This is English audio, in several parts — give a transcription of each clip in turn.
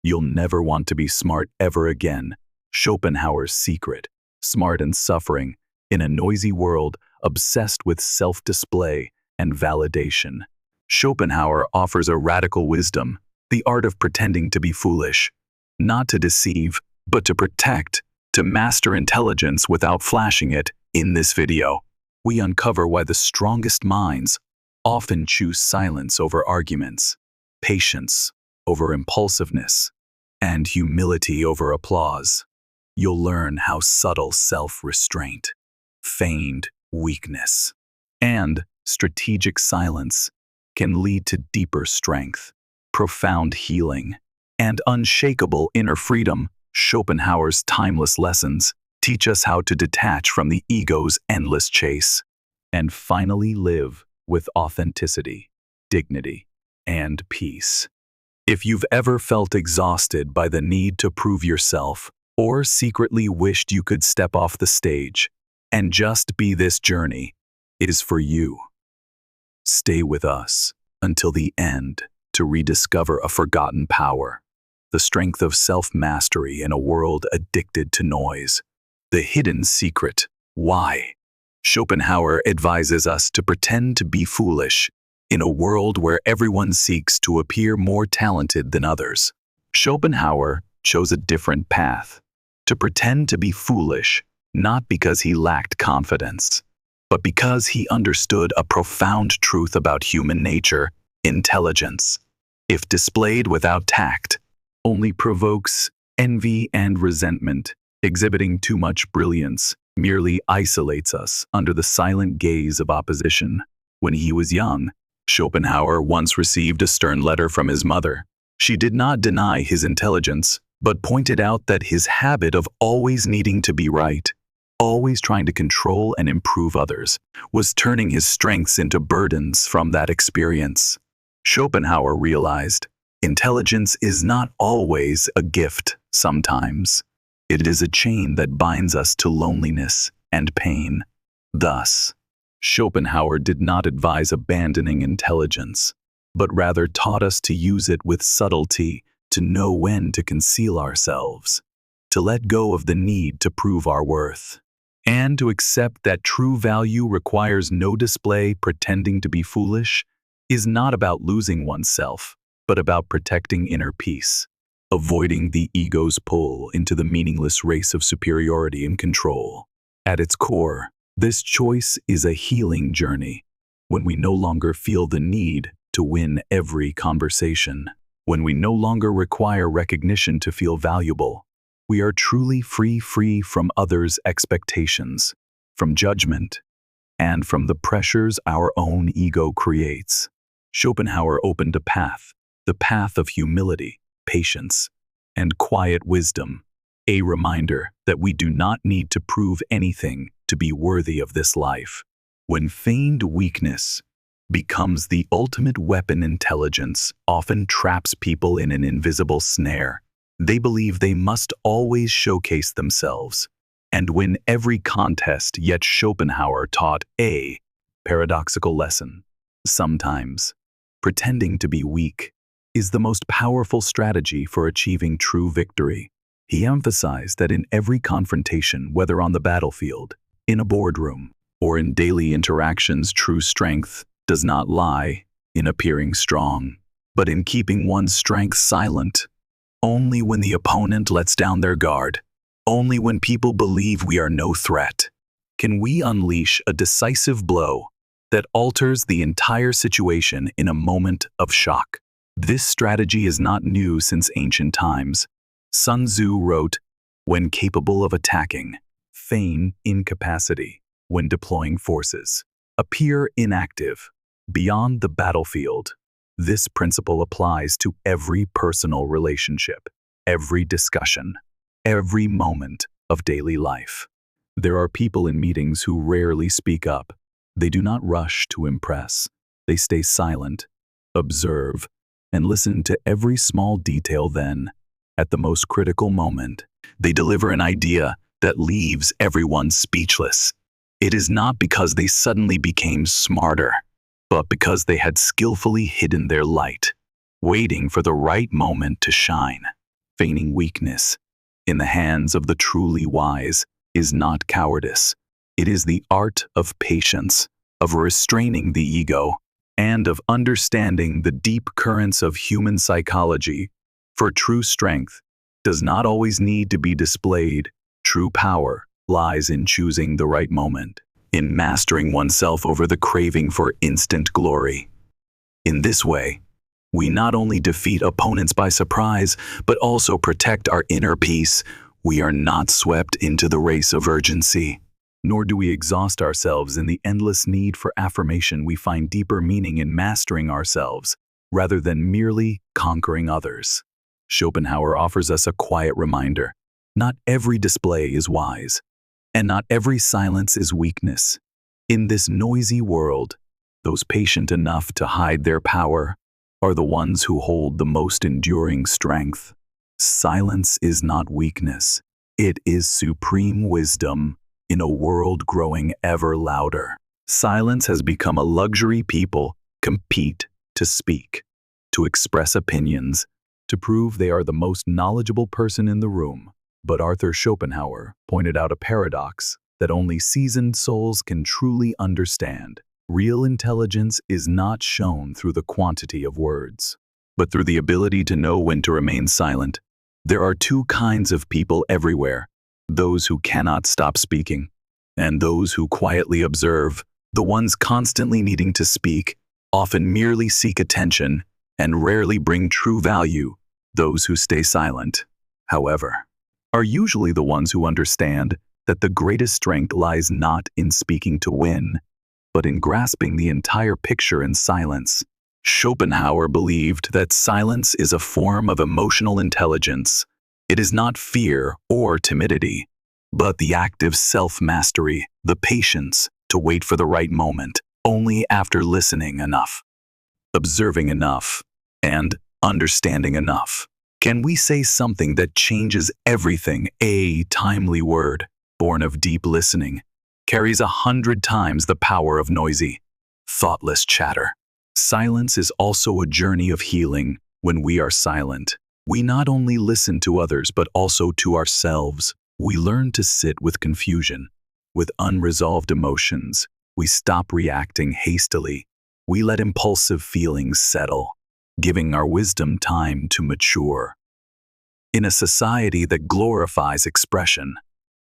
You'll never want to be smart ever again. Schopenhauer's secret. Smart and suffering, in a noisy world obsessed with self-display and validation. Schopenhauer offers a radical wisdom, the art of pretending to be foolish. Not to deceive, but to protect, to master intelligence without flashing it. In this video, we uncover why the strongest minds often choose silence over arguments, patience over impulsiveness, and humility over applause. You'll learn how subtle self-restraint, feigned weakness, and strategic silence can lead to deeper strength, profound healing, and unshakable inner freedom. Schopenhauer's timeless lessons teach us how to detach from the ego's endless chase and finally live with authenticity, dignity, and peace. If you've ever felt exhausted by the need to prove yourself or secretly wished you could step off the stage and just be, this journey is for you. Stay with us until the end to rediscover a forgotten power, the strength of self-mastery in a world addicted to noise, the hidden secret, why. Schopenhauer advises us to pretend to be foolish in a world where everyone seeks to appear more talented than others. Schopenhauer chose a different path, to pretend to be foolish, not because he lacked confidence, but because he understood a profound truth about human nature: intelligence, if displayed without tact, only provokes envy and resentment. Exhibiting too much brilliance merely isolates us under the silent gaze of opposition. When he was young, Schopenhauer once received a stern letter from his mother. She did not deny his intelligence, but pointed out that his habit of always needing to be right, always trying to control and improve others, was turning his strengths into burdens. From that experience, Schopenhauer realized intelligence is not always a gift. Sometimes it is a chain that binds us to loneliness and pain. Thus, Schopenhauer did not advise abandoning intelligence, but rather taught us to use it with subtlety, to know when to conceal ourselves, to let go of the need to prove our worth, and to accept that true value requires no display. Pretending to be foolish is not about losing oneself, but about protecting inner peace, avoiding the ego's pull into the meaningless race of superiority and control. At its core, this choice is a healing journey, when we no longer feel the need to win every conversation, when we no longer require recognition to feel valuable. We are truly free from others' expectations, from judgment, and from the pressures our own ego creates. Schopenhauer opened a path, the path of humility, patience, and quiet wisdom, a reminder that we do not need to prove anything to be worthy of this life. When feigned weakness becomes the ultimate weapon, intelligence often traps people in an invisible snare. They believe they must always showcase themselves and win every contest. Yet Schopenhauer taught a paradoxical lesson. Sometimes, pretending to be weak is the most powerful strategy for achieving true victory. He emphasized that in every confrontation, whether on the battlefield, in a boardroom, or in daily interactions, true strength does not lie in appearing strong, but in keeping one's strength silent. Only when the opponent lets down their guard, only when people believe we are no threat, can we unleash a decisive blow that alters the entire situation in a moment of shock. This strategy is not new since ancient times. Sun Tzu wrote, "When capable of attacking, feign incapacity. When deploying forces, appear inactive." Beyond the battlefield, this principle applies to every personal relationship, every discussion, every moment of daily life. There are people in meetings who rarely speak up. They do not rush to impress. They stay silent, observe, and listen to every small detail. Then, at the most critical moment, they deliver an idea that leaves everyone speechless. It is not because they suddenly became smarter, but because they had skillfully hidden their light, waiting for the right moment to shine. Feigning weakness in the hands of the truly wise is not cowardice. It is the art of patience, of restraining the ego, and of understanding the deep currents of human psychology. For true strength does not always need to be displayed. True power lies in choosing the right moment, in mastering oneself over the craving for instant glory. In this way, we not only defeat opponents by surprise, but also protect our inner peace. We are not swept into the race of urgency, nor do we exhaust ourselves in the endless need for affirmation. We find deeper meaning in mastering ourselves, rather than merely conquering others. Schopenhauer offers us a quiet reminder. Not every display is wise, and not every silence is weakness. In this noisy world, those patient enough to hide their power are the ones who hold the most enduring strength. Silence is not weakness. It is supreme wisdom in a world growing ever louder. Silence has become a luxury people compete to speak, to express opinions, to prove they are the most knowledgeable person in the room. But Arthur Schopenhauer pointed out a paradox that only seasoned souls can truly understand. Real intelligence is not shown through the quantity of words, but through the ability to know when to remain silent. There are two kinds of people everywhere: those who cannot stop speaking, and those who quietly observe. The ones constantly needing to speak often merely seek attention and rarely bring true value. Those who stay silent, however, are usually the ones who understand that the greatest strength lies not in speaking to win, but in grasping the entire picture in silence. Schopenhauer believed that silence is a form of emotional intelligence. It is not fear or timidity, but the active self-mastery, the patience to wait for the right moment, only after listening enough, observing enough, and understanding enough. Can we say something that changes everything? A timely word, born of deep listening, carries 100 times the power of noisy, thoughtless chatter. Silence is also a journey of healing. When we are silent, we not only listen to others but also to ourselves. We learn to sit with confusion, with unresolved emotions. We stop reacting hastily. We let impulsive feelings settle, giving our wisdom time to mature. In a society that glorifies expression,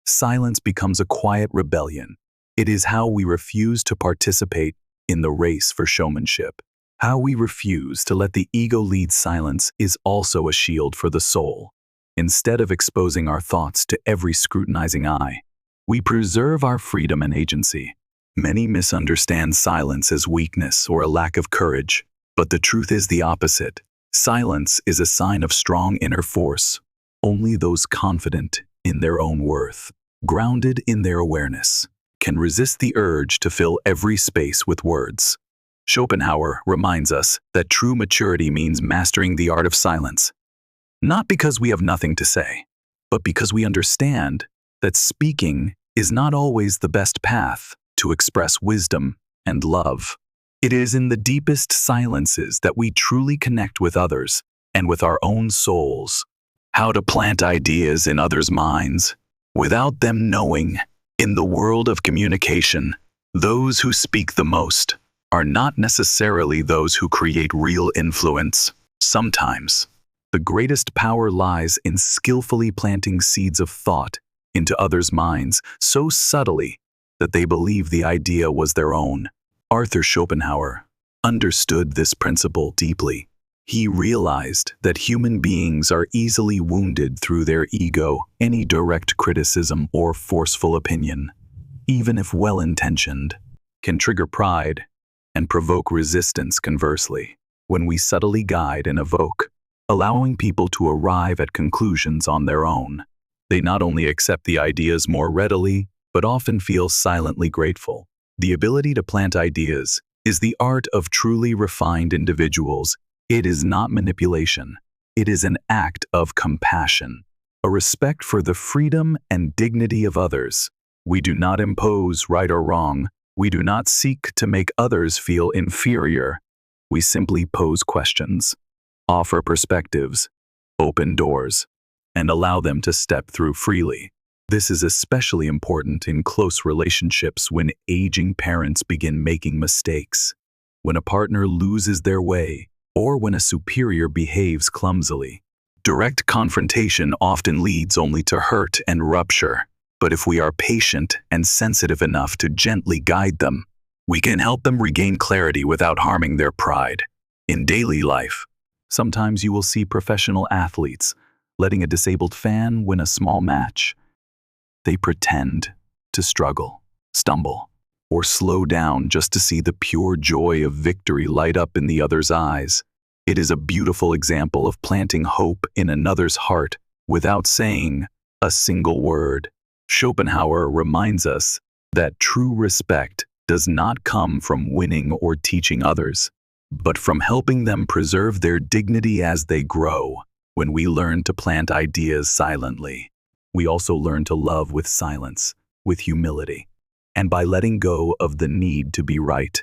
silence becomes a quiet rebellion. It is how we refuse to participate in the race for showmanship. How we refuse to let the ego lead. Silence is also a shield for the soul. Instead of exposing our thoughts to every scrutinizing eye, we preserve our freedom and agency. Many misunderstand silence as weakness or a lack of courage, but the truth is the opposite. Silence is a sign of strong inner force. Only those confident in their own worth, grounded in their awareness, can resist the urge to fill every space with words. Schopenhauer reminds us that true maturity means mastering the art of silence, not because we have nothing to say, but because we understand that speaking is not always the best path to express wisdom and love. It is in the deepest silences that we truly connect with others and with our own souls. How to plant ideas in others' minds without them knowing. In the world of communication, those who speak the most are not necessarily those who create real influence. Sometimes, the greatest power lies in skillfully planting seeds of thought into others' minds so subtly that they believe the idea was their own. Arthur Schopenhauer understood this principle deeply. He realized that human beings are easily wounded through their ego. Any direct criticism or forceful opinion, even if well-intentioned, can trigger pride and provoke resistance. Conversely, when we subtly guide and evoke, allowing people to arrive at conclusions on their own, they not only accept the ideas more readily, but often feel silently grateful. The ability to plant ideas is the art of truly refined individuals. It is not manipulation. It is an act of compassion, a respect for the freedom and dignity of others. We do not impose right or wrong. We do not seek to make others feel inferior. We simply pose questions, offer perspectives, open doors. and allow them to step through freely. This is especially important in close relationships when aging parents begin making mistakes, when a partner loses their way, or when a superior behaves clumsily. Direct confrontation often leads only to hurt and rupture, but if we are patient and sensitive enough to gently guide them, we can help them regain clarity without harming their pride. In daily life, sometimes you will see professional athletes letting a disabled fan win a small match. They pretend to struggle, stumble, or slow down just to see the pure joy of victory light up in the other's eyes. It is a beautiful example of planting hope in another's heart without saying a single word. Schopenhauer reminds us that true respect does not come from winning or teaching others, but from helping them preserve their dignity as they grow. When we learn to plant ideas silently, we also learn to love with silence, with humility, and by letting go of the need to be right.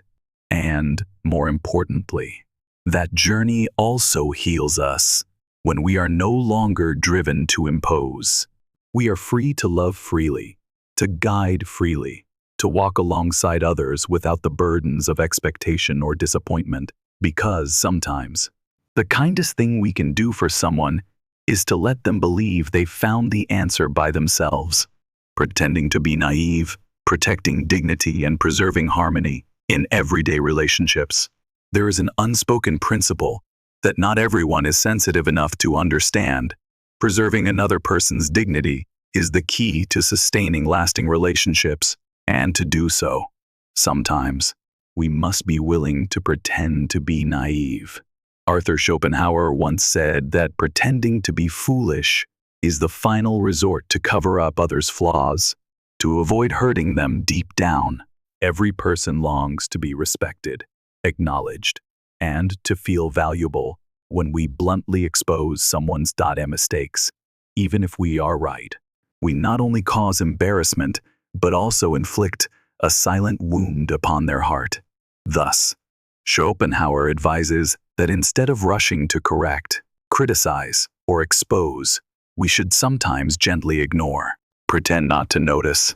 And, more importantly, that journey also heals us. When we are no longer driven to impose, we are free to love freely, to guide freely, to walk alongside others without the burdens of expectation or disappointment, because sometimes the kindest thing we can do for someone is to let them believe they found the answer by themselves. Pretending to be naive, protecting dignity, and preserving harmony in everyday relationships. There is an unspoken principle that not everyone is sensitive enough to understand. Preserving another person's dignity is the key to sustaining lasting relationships, and to do so, sometimes, we must be willing to pretend to be naive. Arthur Schopenhauer once said that pretending to be foolish is the final resort to cover up others' flaws, to avoid hurting them deep down. Every person longs to be respected, acknowledged, and to feel valuable. When we bluntly expose someone's mistakes, even if we are right, we not only cause embarrassment, but also inflict a silent wound upon their heart. Thus, Schopenhauer advises that instead of rushing to correct, criticize, or expose, we should sometimes gently ignore, pretend not to notice,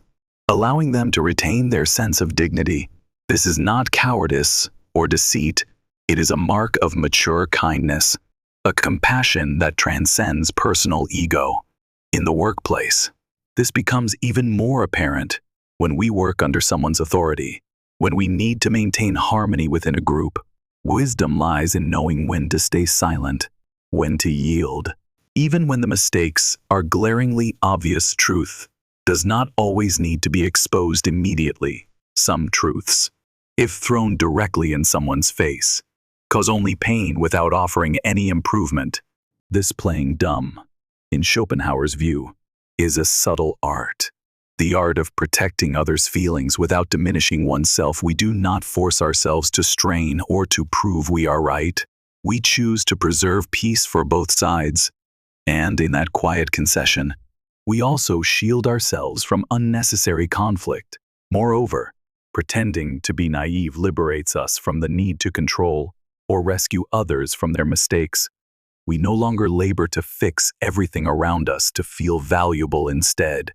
allowing them to retain their sense of dignity. This is not cowardice or deceit. It is a mark of mature kindness, a compassion that transcends personal ego. In the workplace, this becomes even more apparent when we work under someone's authority, when we need to maintain harmony within a group. Wisdom lies in knowing when to stay silent, when to yield. Even when the mistakes are glaringly obvious, truth does not always need to be exposed immediately. Some truths, if thrown directly in someone's face, cause only pain without offering any improvement. This playing dumb, in Schopenhauer's view, is a subtle art. The art of protecting others' feelings without diminishing oneself. We do not force ourselves to strain or to prove we are right. We choose to preserve peace for both sides. And in that quiet concession, we also shield ourselves from unnecessary conflict. Moreover, pretending to be naive liberates us from the need to control or rescue others from their mistakes. We no longer labor to fix everything around us to feel valuable. Instead,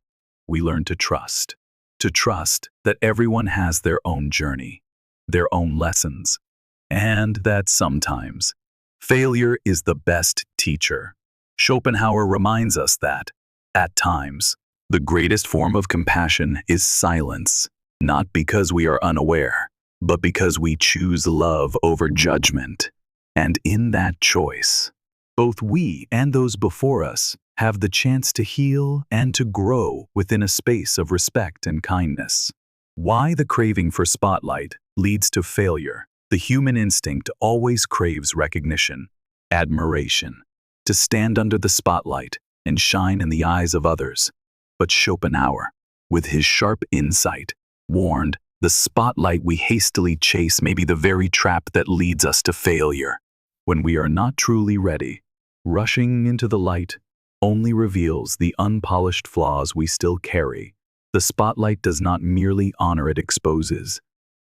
we learn to trust that everyone has their own journey, their own lessons, and that sometimes failure is the best teacher. Schopenhauer reminds us that, at times, the greatest form of compassion is silence, not because we are unaware, but because we choose love over judgment. And in that choice, both we and those before us have the chance to heal and to grow within a space of respect and kindness. Why the craving for spotlight leads to failure. The human instinct always craves recognition, admiration, to stand under the spotlight and shine in the eyes of others. But Schopenhauer, with his sharp insight, warned the spotlight we hastily chase may be the very trap that leads us to failure. When we are not truly ready, rushing into the light only reveals the unpolished flaws we still carry. The spotlight does not merely honor, it exposes.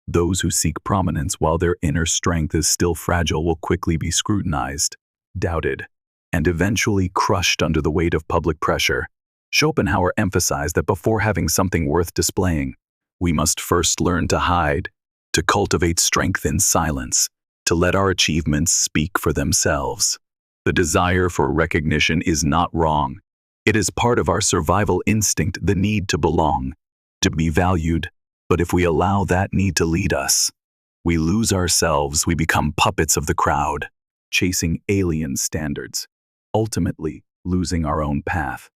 Those who seek prominence while their inner strength is still fragile will quickly be scrutinized, doubted, and eventually crushed under the weight of public pressure. Schopenhauer emphasized that before having something worth displaying, we must first learn to hide, to cultivate strength in silence, to let our achievements speak for themselves. The desire for recognition is not wrong. It is part of our survival instinct, the need to belong, to be valued. But if we allow that need to lead us, we lose ourselves, we become puppets of the crowd, chasing alien standards, ultimately losing our own path.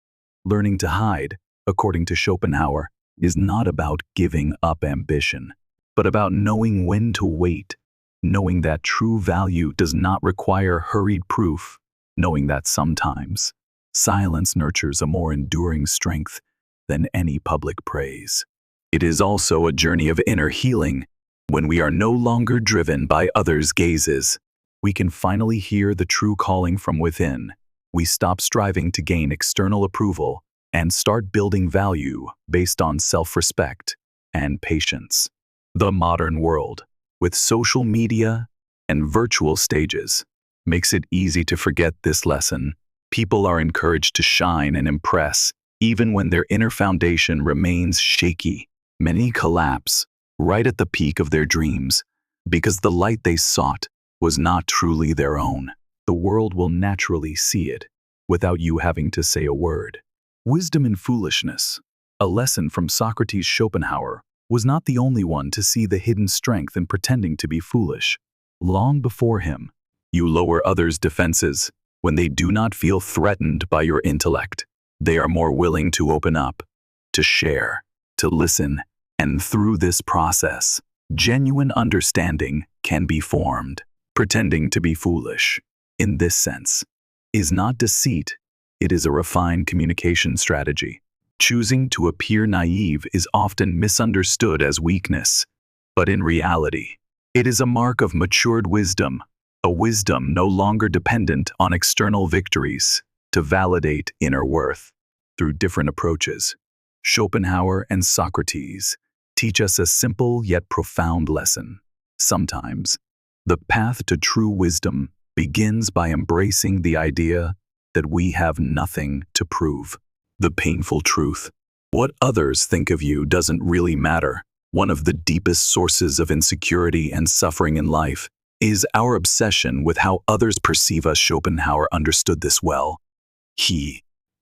Learning to hide, according to Schopenhauer, is not about giving up ambition, but about knowing when to wait, knowing that true value does not require hurried proof, knowing that sometimes silence nurtures a more enduring strength than any public praise. It is also a journey of inner healing. When we are no longer driven by others' gazes, we can finally hear the true calling from within. We stop striving to gain external approval and start building value based on self-respect and patience. The modern world, with social media and virtual stages, makes it easy to forget this lesson. People are encouraged to shine and impress, even when their inner foundation remains shaky. Many collapse right at the peak of their dreams because the light they sought was not truly their own. The world will naturally see it without you having to say a word. Wisdom in foolishness, a lesson from Socrates. Schopenhauer was not the only one to see the hidden strength in pretending to be foolish. Long before him, you lower others' defenses when they do not feel threatened by your intellect. They are more willing to open up, to share, to listen, and through this process, genuine understanding can be formed. Pretending to be foolish, in this sense, is not deceit, it is a refined communication strategy. Choosing to appear naive is often misunderstood as weakness, but in reality, it is a mark of matured wisdom, a wisdom no longer dependent on external victories to validate inner worth. Through different approaches, Schopenhauer and Socrates teach us a simple yet profound lesson. Sometimes, the path to true wisdom begins by embracing the idea that we have nothing to prove. The painful truth. What others think of you doesn't really matter. One of the deepest sources of insecurity and suffering in life is our obsession with how others perceive us. Schopenhauer understood this well.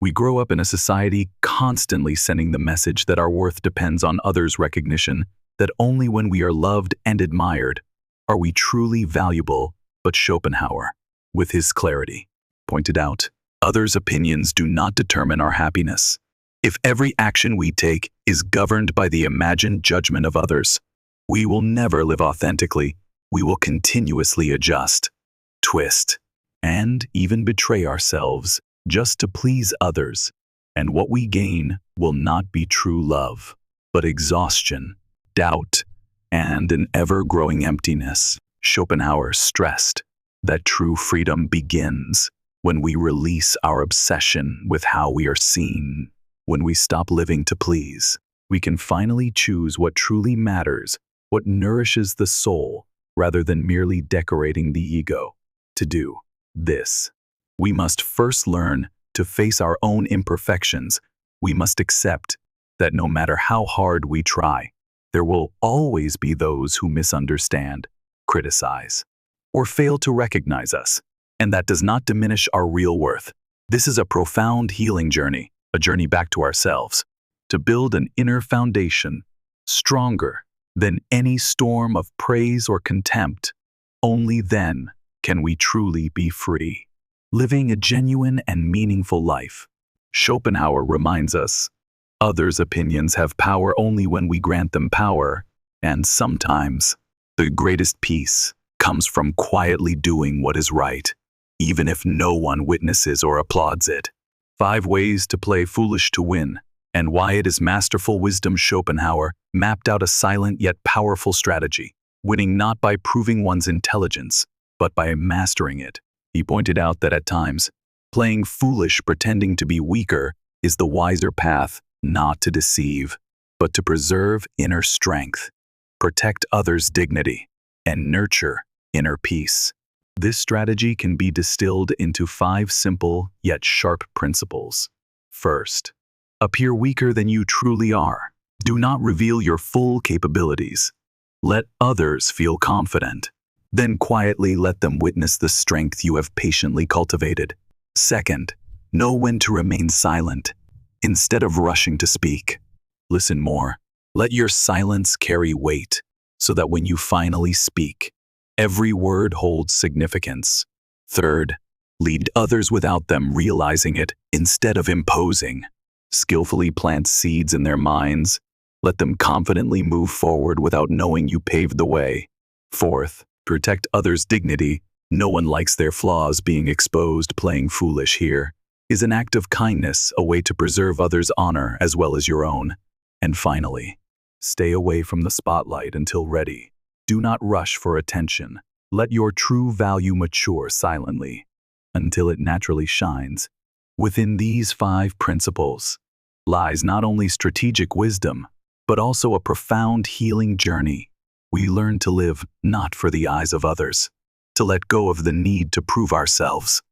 We grow up in a society constantly sending the message that our worth depends on others' recognition, that only when we are loved and admired are we truly valuable. But Schopenhauer, with his clarity, pointed out, others' opinions do not determine our happiness. If every action we take is governed by the imagined judgment of others, we will never live authentically. We will continuously adjust, twist, and even betray ourselves just to please others. And what we gain will not be true love, but exhaustion, doubt, and an ever-growing emptiness. Schopenhauer stressed that true freedom begins when we release our obsession with how we are seen. When we stop living to please, we can finally choose what truly matters, what nourishes the soul, rather than merely decorating the ego. To do this, we must first learn to face our own imperfections. We must accept that no matter how hard we try, there will always be those who misunderstand, criticize, or fail to recognize us, and that does not diminish our real worth. This is a profound healing journey, a journey back to ourselves, to build an inner foundation stronger than any storm of praise or contempt. Only then can we truly be free, living a genuine and meaningful life. Schopenhauer reminds us, others' opinions have power only when we grant them power, and sometimes the greatest peace comes from quietly doing what is right, even if no one witnesses or applauds it. 5 ways to play foolish to win, and why it is masterful wisdom. Schopenhauer mapped out a silent yet powerful strategy, winning not by proving one's intelligence, but by mastering it. He pointed out that at times, playing foolish pretending to be weaker is the wiser path, not to deceive, but to preserve inner strength, protect others' dignity, and nurture inner peace. This strategy can be distilled into 5 simple yet sharp principles. First, appear weaker than you truly are. Do not reveal your full capabilities. Let others feel confident. Then quietly let them witness the strength you have patiently cultivated. Second, know when to remain silent. Instead of rushing to speak, listen more. Let your silence carry weight, so that when you finally speak, every word holds significance. Third, lead others without them realizing it instead of imposing. Skillfully plant seeds in their minds. Let them confidently move forward without knowing you paved the way. Fourth, protect others' dignity. No one likes their flaws being exposed. Playing foolish here is an act of kindness, a way to preserve others' honor as well as your own. And finally, stay away from the spotlight until ready. Do not rush for attention. Let your true value mature silently until it naturally shines. Within these 5 principles lies not only strategic wisdom, but also a profound healing journey. We learn to live not for the eyes of others, to let go of the need to prove ourselves,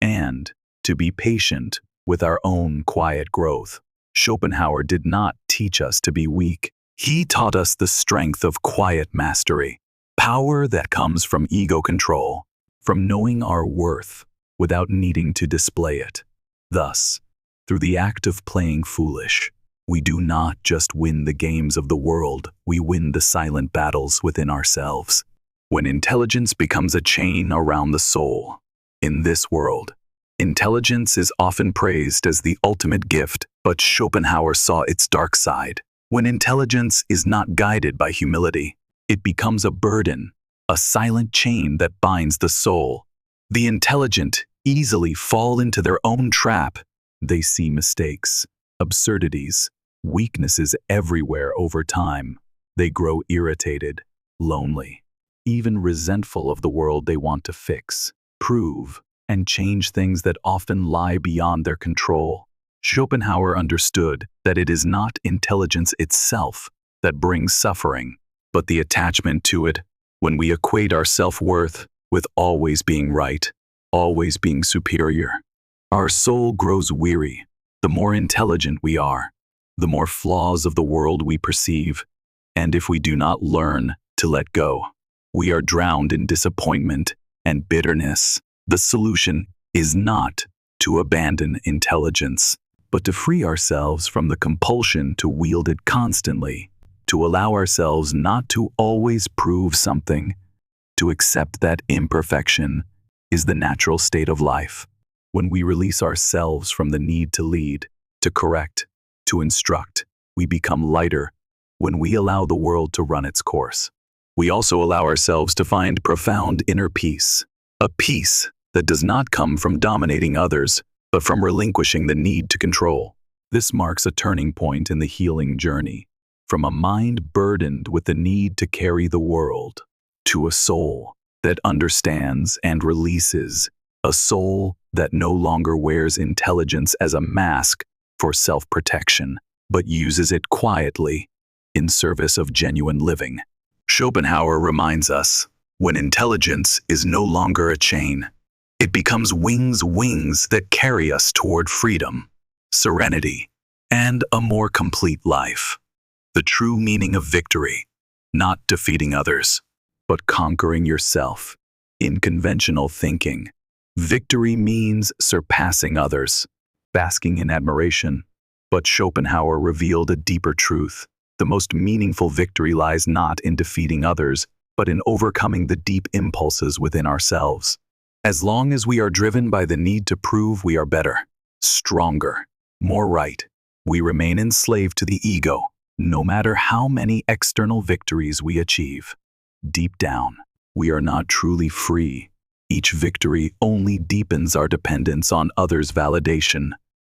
and to be patient with our own quiet growth. Schopenhauer did not teach us to be weak. He taught us the strength of quiet mastery, power that comes from ego control, from knowing our worth without needing to display it. Thus, through the act of playing foolish, we do not just win the games of the world, we win the silent battles within ourselves. When intelligence becomes a chain around the soul. In this world, intelligence is often praised as the ultimate gift, but Schopenhauer saw its dark side. When intelligence is not guided by humility, it becomes a burden, a silent chain that binds the soul. The intelligent easily fall into their own trap. They see mistakes, absurdities, weaknesses everywhere over time. They grow irritated, lonely, even resentful of the world they want to fix, prove, and change things that often lie beyond their control. Schopenhauer understood that it is not intelligence itself that brings suffering, but the attachment to it. When we equate our self-worth with always being right, always being superior, our soul grows weary. The more intelligent we are, the more flaws of the world we perceive, and if we do not learn to let go, we are drowned in disappointment and bitterness. The solution is not to abandon intelligence, but to free ourselves from the compulsion to wield it constantly, to allow ourselves not to always prove something, to accept that imperfection is the natural state of life. When we release ourselves from the need to lead, to correct, to instruct, we become lighter. When we allow the world to run its course, we also allow ourselves to find profound inner peace, a peace that does not come from dominating others, but from relinquishing the need to control. This marks a turning point in the healing journey, from a mind burdened with the need to carry the world, to a soul that understands and releases, a soul that no longer wears intelligence as a mask for self-protection, but uses it quietly in service of genuine living. Schopenhauer reminds us, when intelligence is no longer a chain, it becomes wings that carry us toward freedom, serenity, and a more complete life. The true meaning of victory, not defeating others, but conquering yourself. In conventional thinking, victory means surpassing others, basking in admiration. But Schopenhauer revealed a deeper truth. The most meaningful victory lies not in defeating others, but in overcoming the deep impulses within ourselves. As long as we are driven by the need to prove we are better, stronger, more right, we remain enslaved to the ego, no matter how many external victories we achieve. Deep down, we are not truly free. Each victory only deepens our dependence on others' validation,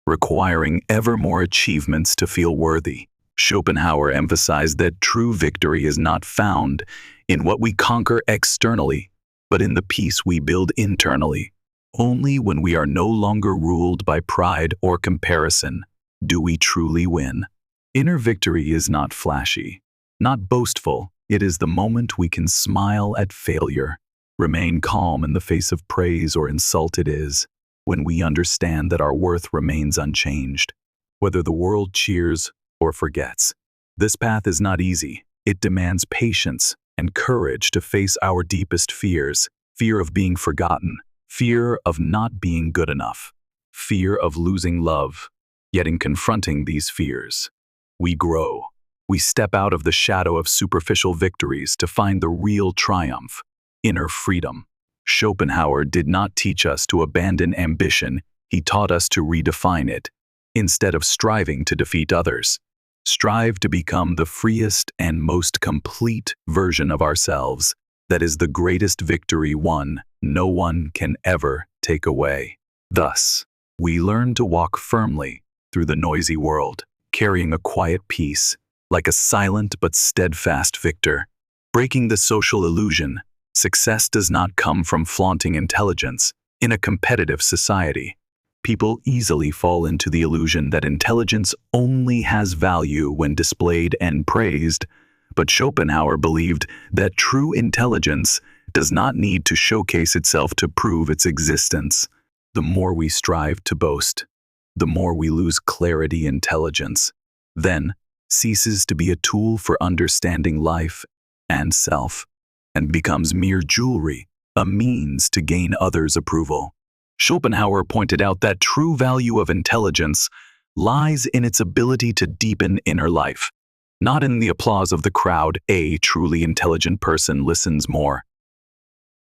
requiring ever more achievements to feel worthy. Schopenhauer emphasized that true victory is not found in what we conquer externally, but in the peace we build internally. Only when we are no longer ruled by pride or comparison do we truly win. Inner victory is not flashy, not boastful. It is the moment we can smile at failure, Remain calm in the face of praise or insult it is, when we understand that our worth remains unchanged, whether the world cheers or forgets. This path is not easy. It demands patience and courage to face our deepest fears: fear of being forgotten, fear of not being good enough, fear of losing love. Yet in confronting these fears, we grow. We step out of the shadow of superficial victories to find the real triumph, inner freedom. Schopenhauer did not teach us to abandon ambition, he taught us to redefine it. Instead of striving to defeat others, strive to become the freest and most complete version of ourselves. That is the greatest victory won, no one can ever take away. Thus, we learn to walk firmly through the noisy world, carrying a quiet peace, like a silent but steadfast victor. Breaking the social illusion, success does not come from flaunting intelligence. In a competitive society, people easily fall into the illusion that intelligence only has value when displayed and praised, but Schopenhauer believed that true intelligence does not need to showcase itself to prove its existence. The more we strive to boast, the more we lose clarity. Intelligence then ceases to be a tool for understanding life and self, and becomes mere jewelry, a means to gain others' approval. Schopenhauer pointed out that true value of intelligence lies in its ability to deepen inner life, not in the applause of the crowd. A truly intelligent person listens more,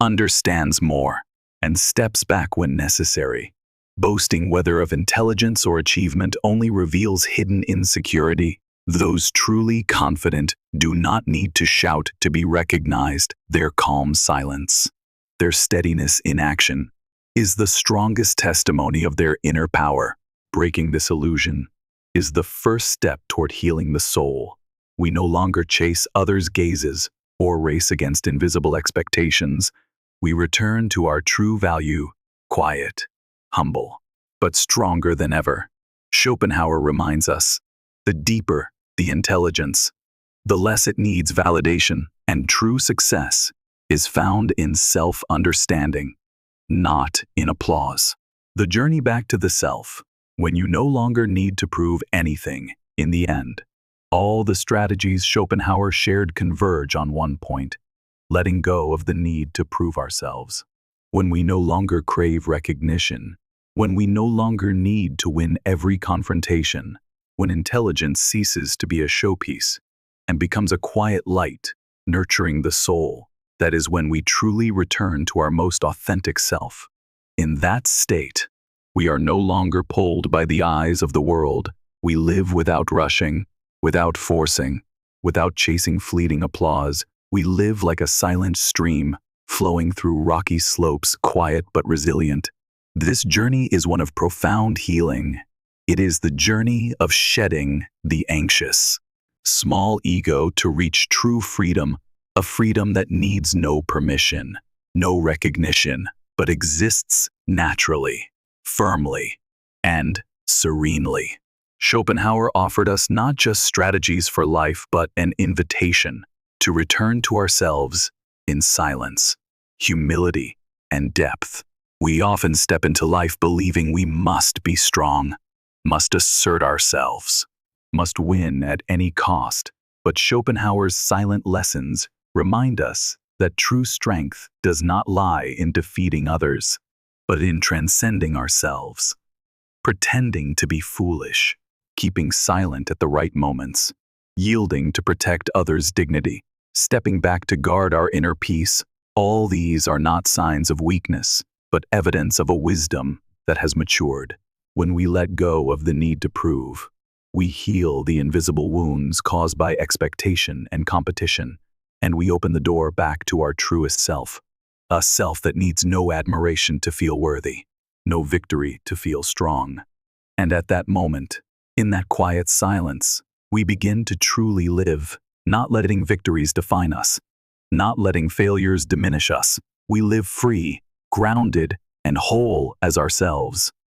understands more, and steps back when necessary. Boasting, whether of intelligence or achievement, only reveals hidden insecurity. Those truly confident do not need to shout to be recognized. Their calm silence, their steadiness in action, is the strongest testimony of their inner power. Breaking this illusion is the first step toward healing the soul. We no longer chase others' gazes or race against invisible expectations. We return to our true value, quiet, humble, but stronger than ever. Schopenhauer reminds us, the deeper the intelligence, the less it needs validation, and true success is found in self-understanding, not in applause. The journey back to the self, when you no longer need to prove anything. In the end, all the strategies Schopenhauer shared converge on one point: letting go of the need to prove ourselves. When we no longer crave recognition, when we no longer need to win every confrontation, when intelligence ceases to be a showpiece and becomes a quiet light nurturing the soul, that is when we truly return to our most authentic self. In that state, we are no longer pulled by the eyes of the world. We live without rushing, without forcing, without chasing fleeting applause. We live like a silent stream, flowing through rocky slopes, quiet but resilient. This journey is one of profound healing. It is the journey of shedding the anxious, small ego to reach true freedom, a freedom that needs no permission, no recognition, but exists naturally, firmly, and serenely. Schopenhauer offered us not just strategies for life, but an invitation to return to ourselves in silence, humility, and depth. We often step into life believing we must be strong, must assert ourselves, must win at any cost. But Schopenhauer's silent lessons remind us that true strength does not lie in defeating others, but in transcending ourselves, pretending to be foolish, keeping silent at the right moments, yielding to protect others' dignity, stepping back to guard our inner peace. All these are not signs of weakness, but evidence of a wisdom that has matured. When we let go of the need to prove, we heal the invisible wounds caused by expectation and competition, and we open the door back to our truest self, a self that needs no admiration to feel worthy, no victory to feel strong. And at that moment, in that quiet silence, we begin to truly live, not letting victories define us, not letting failures diminish us. We live free, grounded, and whole as ourselves.